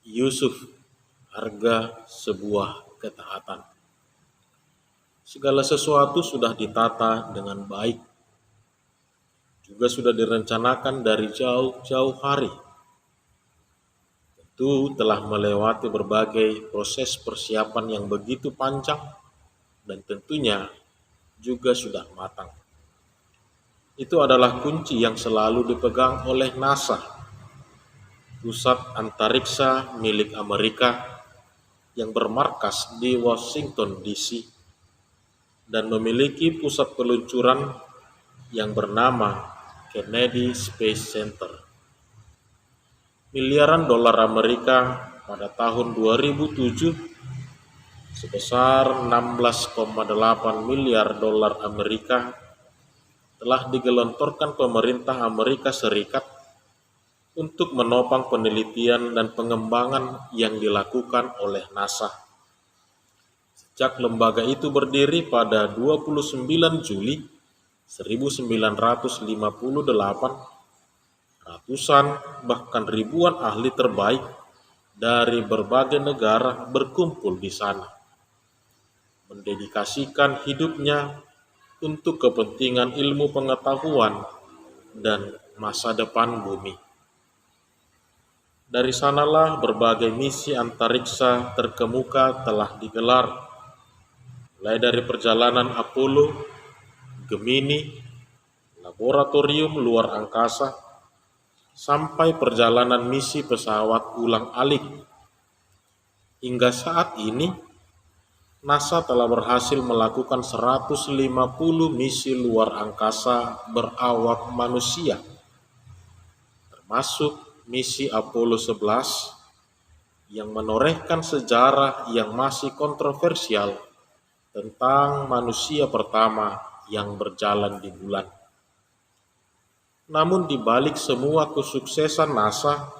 Yusuf, harga sebuah ketaatan. Segala sesuatu sudah ditata dengan baik, juga sudah direncanakan dari jauh-jauh hari. Tentu telah melewati berbagai proses persiapan yang begitu panjang dan tentunya juga sudah matang. Itu adalah kunci yang selalu dipegang oleh NASA, pusat antariksa milik Amerika yang bermarkas di Washington DC dan memiliki pusat peluncuran yang bernama Kennedy Space Center. Miliaran dolar Amerika pada tahun 2007 sebesar 16,8 miliar dolar Amerika telah digelontorkan pemerintah Amerika Serikat untuk menopang penelitian dan pengembangan yang dilakukan oleh NASA. Sejak lembaga itu berdiri pada 29 Juli 1958, ratusan bahkan ribuan ahli terbaik dari berbagai negara berkumpul di sana, mendedikasikan hidupnya untuk kepentingan ilmu pengetahuan dan masa depan bumi. Dari sanalah berbagai misi antariksa terkemuka telah digelar, mulai dari perjalanan Apollo, Gemini, laboratorium luar angkasa, sampai perjalanan misi pesawat ulang-alik. Hingga saat ini, NASA telah berhasil melakukan 150 misi luar angkasa berawak manusia, termasuk misi Apollo 11 yang menorehkan sejarah yang masih kontroversial tentang manusia pertama yang berjalan di bulan. Namun di balik semua kesuksesan NASA,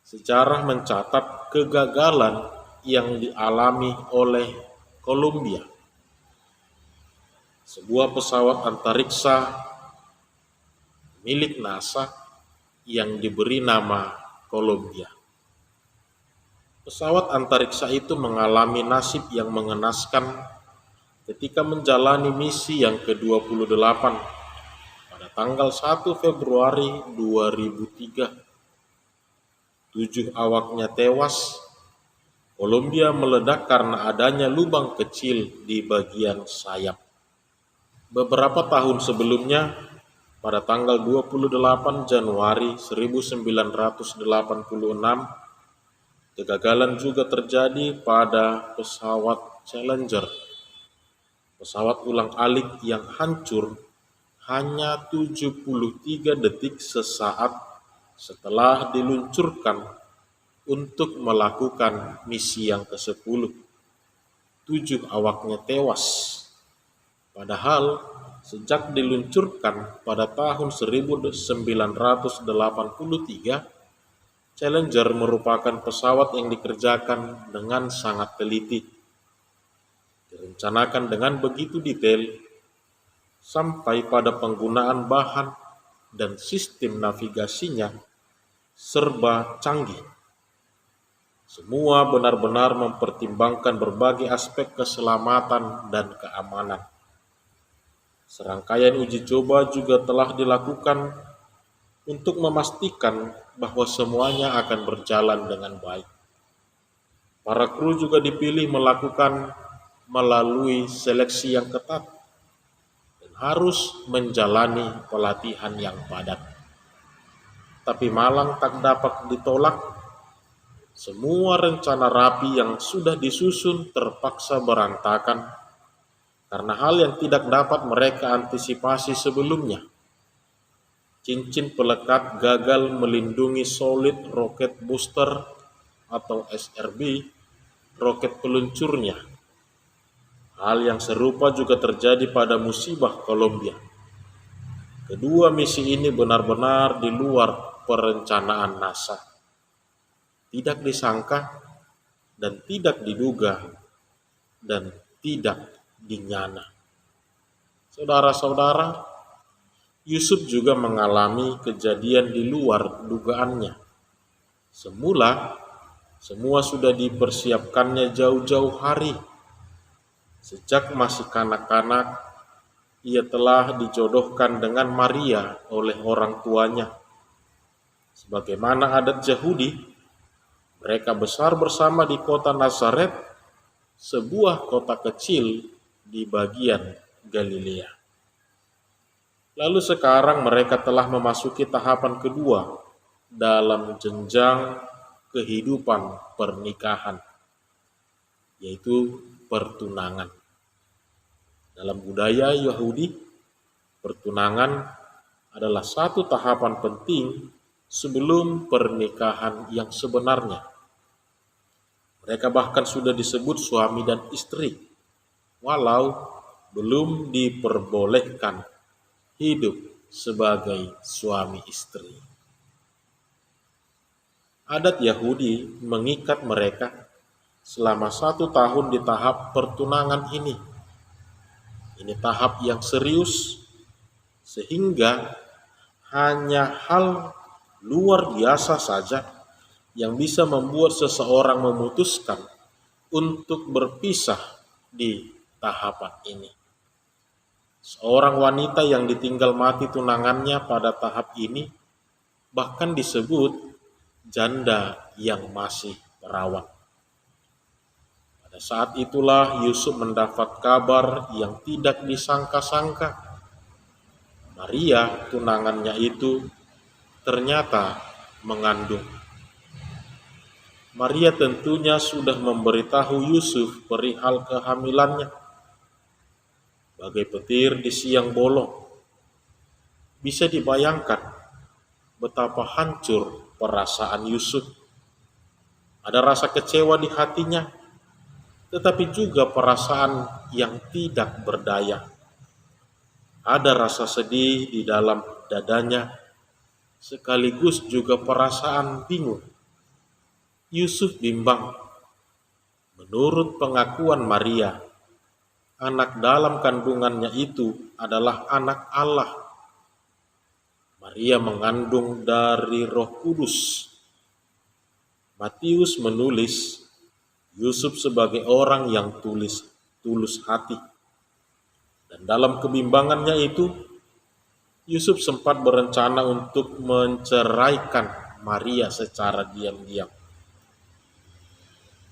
sejarah mencatat kegagalan yang dialami oleh Columbia, sebuah pesawat antariksa milik NASA yang diberi nama Columbia. Pesawat antariksa itu mengalami nasib yang mengenaskan ketika menjalani misi yang ke-28 pada tanggal 1 Februari 2003. 7 awaknya tewas. Columbia meledak karena adanya lubang kecil di bagian sayap. Beberapa tahun sebelumnya, pada tanggal 28 Januari 1986, kegagalan juga terjadi pada pesawat Challenger, pesawat ulang-alik yang hancur hanya 73 detik sesaat setelah diluncurkan untuk melakukan misi yang ke-10. 7 awaknya tewas. Padahal sejak diluncurkan pada tahun 1983, Challenger merupakan pesawat yang dikerjakan dengan sangat teliti, direncanakan dengan begitu detail, sampai pada penggunaan bahan dan sistem navigasinya serba canggih. Semua benar-benar mempertimbangkan berbagai aspek keselamatan dan keamanan. Serangkaian uji coba juga telah dilakukan untuk memastikan bahwa semuanya akan berjalan dengan baik. Para kru juga dipilih melalui seleksi yang ketat dan harus menjalani pelatihan yang padat. Tapi malang tak dapat ditolak. Semua rencana rapi yang sudah disusun terpaksa berantakan karena hal yang tidak dapat mereka antisipasi sebelumnya. Cincin pelekat gagal melindungi Solid Rocket Booster atau SRB, roket peluncurnya. Hal yang serupa juga terjadi pada musibah Columbia. Kedua misi ini benar-benar di luar perencanaan NASA. Tidak disangka dan tidak diduga dan tidak dinyana. Saudara-saudara, Yusuf juga mengalami kejadian di luar dugaannya. Semula, Semua sudah dipersiapkannya jauh-jauh hari. Sejak masih kanak-kanak, ia telah dijodohkan dengan Maria oleh orang tuanya. Sebagaimana adat Yahudi, mereka besar bersama di kota Nazaret, sebuah kota kecil di bagian Galilea. Lalu sekarang mereka telah memasuki tahapan kedua dalam jenjang kehidupan pernikahan, yaitu pertunangan. Dalam budaya Yahudi, pertunangan adalah satu tahapan penting sebelum pernikahan yang sebenarnya. Mereka bahkan sudah disebut suami dan istri, walau belum diperbolehkan hidup sebagai suami istri. Adat Yahudi mengikat mereka selama 1 tahun di tahap pertunangan ini. Ini tahap yang serius, sehingga hanya hal luar biasa saja yang bisa membuat seseorang memutuskan untuk berpisah di tahapan ini. Seorang wanita yang ditinggal mati tunangannya pada tahap ini bahkan disebut janda yang masih perawan. Pada saat itulah Yusuf mendapat kabar yang tidak disangka-sangka. Maria, tunangannya itu, ternyata mengandung. Maria tentunya sudah memberitahu Yusuf perihal kehamilannya. Bagai petir di siang bolong, bisa dibayangkan betapa hancur perasaan Yusuf. Ada rasa kecewa di hatinya, tetapi juga perasaan yang tidak berdaya. Ada rasa sedih di dalam dadanya, sekaligus juga perasaan bingung. Yusuf bimbang. Menurut pengakuan Maria, anak dalam kandungannya itu adalah anak Allah. Maria mengandung dari Roh Kudus. Matius menulis Yusuf sebagai orang yang tulus hati. Dan dalam kebimbangannya itu, Yusuf sempat berencana untuk menceraikan Maria secara diam-diam.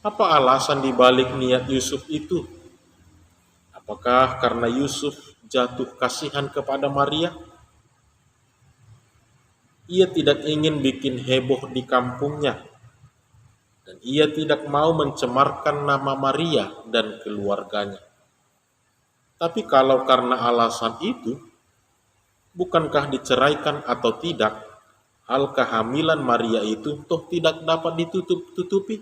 Apa alasan dibalik niat Yusuf itu? Apakah karena Yusuf jatuh kasihan kepada Maria? Ia tidak ingin bikin heboh di kampungnya, dan ia tidak mau mencemarkan nama Maria dan keluarganya. Tapi kalau karena alasan itu, bukankah diceraikan atau tidak, hal kehamilan Maria itu toh tidak dapat ditutup-tutupi?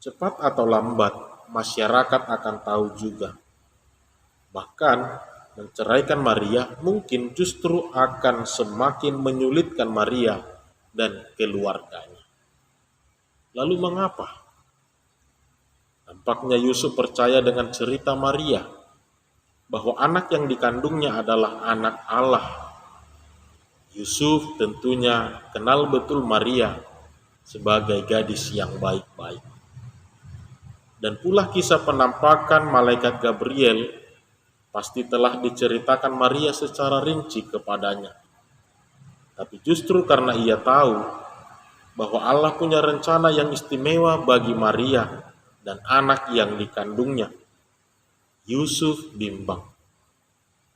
Cepat atau lambat, masyarakat akan tahu juga. Bahkan, menceraikan Maria mungkin justru akan semakin menyulitkan Maria dan keluarganya. Lalu mengapa? Tampaknya Yusuf percaya dengan cerita Maria, bahwa anak yang dikandungnya adalah anak Allah. Yusuf tentunya kenal betul Maria sebagai gadis yang baik-baik. Dan pula kisah penampakan malaikat Gabriel pasti telah diceritakan Maria secara rinci kepadanya. Tapi justru karena ia tahu bahwa Allah punya rencana yang istimewa bagi Maria dan anak yang dikandungnya, Yusuf bimbang.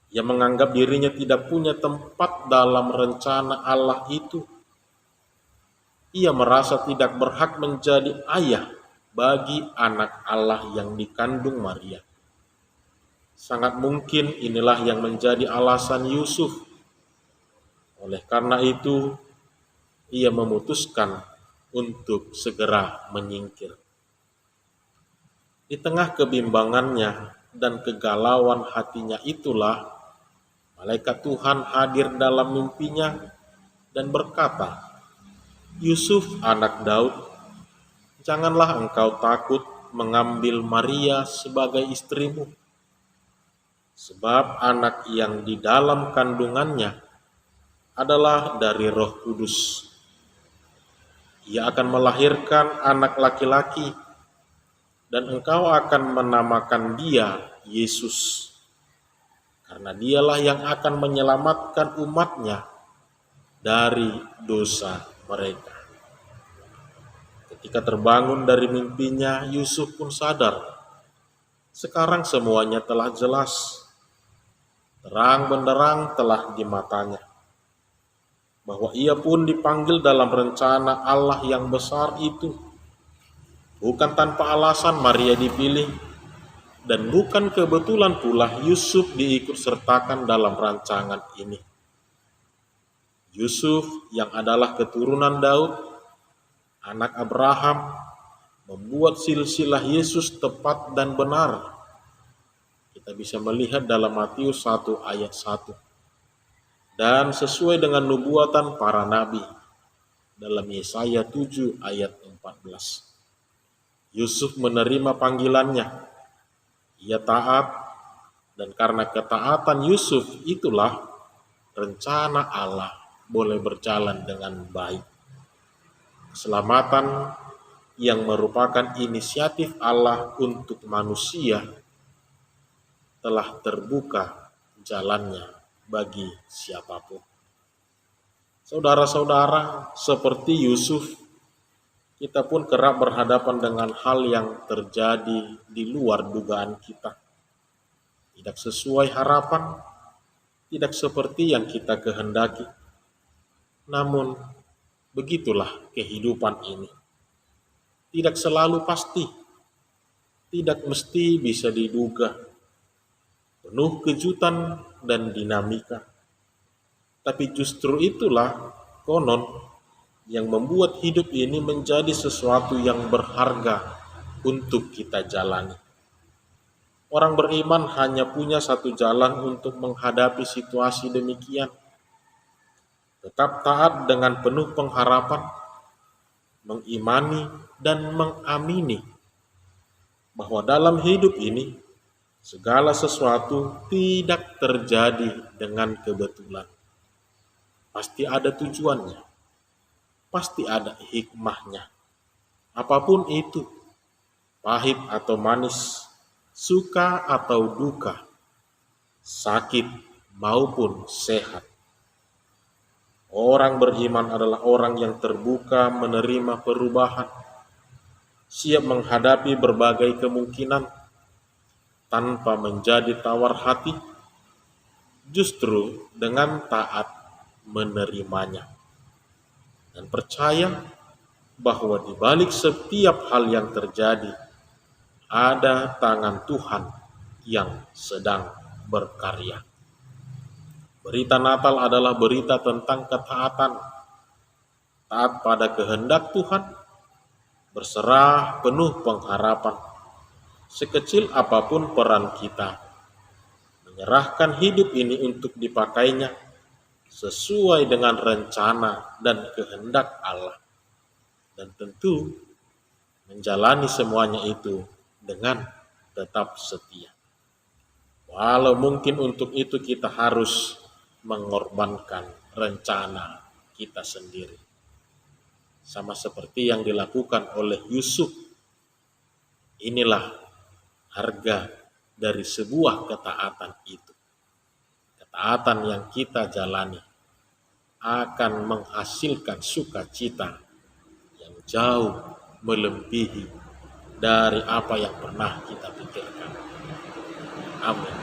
Ia menganggap dirinya tidak punya tempat dalam rencana Allah itu. Ia merasa tidak berhak menjadi ayah bagi anak Allah yang dikandung Maria. Sangat mungkin inilah yang menjadi alasan Yusuf. Oleh karena itu, ia memutuskan untuk segera menyingkir. Di tengah kebimbangannya dan kegalauan hatinya itulah, malaikat Tuhan hadir dalam mimpinya dan berkata, "Yusuf anak Daud, janganlah engkau takut mengambil Maria sebagai istrimu, sebab anak yang di dalam kandungannya adalah dari Roh Kudus. Ia akan melahirkan anak laki-laki, dan engkau akan menamakan dia Yesus, karena dialah yang akan menyelamatkan umatnya dari dosa mereka. Ketika terbangun dari mimpinya, Yusuf pun sadar, sekarang semuanya telah jelas, terang benderang telah di matanya, bahwa ia pun dipanggil dalam rencana Allah yang besar itu. Bukan tanpa alasan Maria dipilih, dan bukan kebetulan pula Yusuf diikut sertakan dalam rancangan ini. Yusuf yang adalah keturunan Daud, anak Abraham, membuat silsilah Yesus tepat dan benar. Kita bisa melihat dalam Matius 1 ayat 1. Dan sesuai dengan nubuatan para nabi dalam Yesaya 7 ayat 14. Yusuf menerima panggilannya. Ia taat, dan karena ketaatan Yusuf itulah rencana Allah boleh berjalan dengan baik. Keselamatan yang merupakan inisiatif Allah untuk manusia telah terbuka jalannya bagi siapapun. Saudara-saudara, seperti Yusuf, kita pun kerap berhadapan dengan hal yang terjadi di luar dugaan kita. Tidak sesuai harapan, tidak seperti yang kita kehendaki. Namun, begitulah kehidupan ini. Tidak selalu pasti, tidak mesti bisa diduga, penuh kejutan dan dinamika. Tapi justru itulah konon yang membuat hidup ini menjadi sesuatu yang berharga untuk kita jalani. Orang beriman hanya punya satu jalan untuk menghadapi situasi demikian. Tetap taat dengan penuh pengharapan, mengimani dan mengamini bahwa dalam hidup ini segala sesuatu tidak terjadi dengan kebetulan. Pasti ada tujuannya, pasti ada hikmahnya. Apapun itu, pahit atau manis, suka atau duka, sakit maupun sehat. Orang beriman adalah orang yang terbuka menerima perubahan, siap menghadapi berbagai kemungkinan tanpa menjadi tawar hati, justru dengan taat menerimanya, dan percaya bahwa di balik setiap hal yang terjadi ada tangan Tuhan yang sedang berkarya. Berita Natal adalah berita tentang ketaatan, taat pada kehendak Tuhan, berserah penuh pengharapan, sekecil apapun peran kita, menyerahkan hidup ini untuk dipakainya sesuai dengan rencana dan kehendak Allah, dan tentu menjalani semuanya itu dengan tetap setia. Walau mungkin untuk itu kita harus mengorbankan rencana kita sendiri, sama seperti yang dilakukan oleh Yusuf. Inilah harga dari sebuah ketaatan itu. Ketaatan yang kita jalani akan menghasilkan sukacita yang jauh melebihi dari apa yang pernah kita pikirkan. Amin.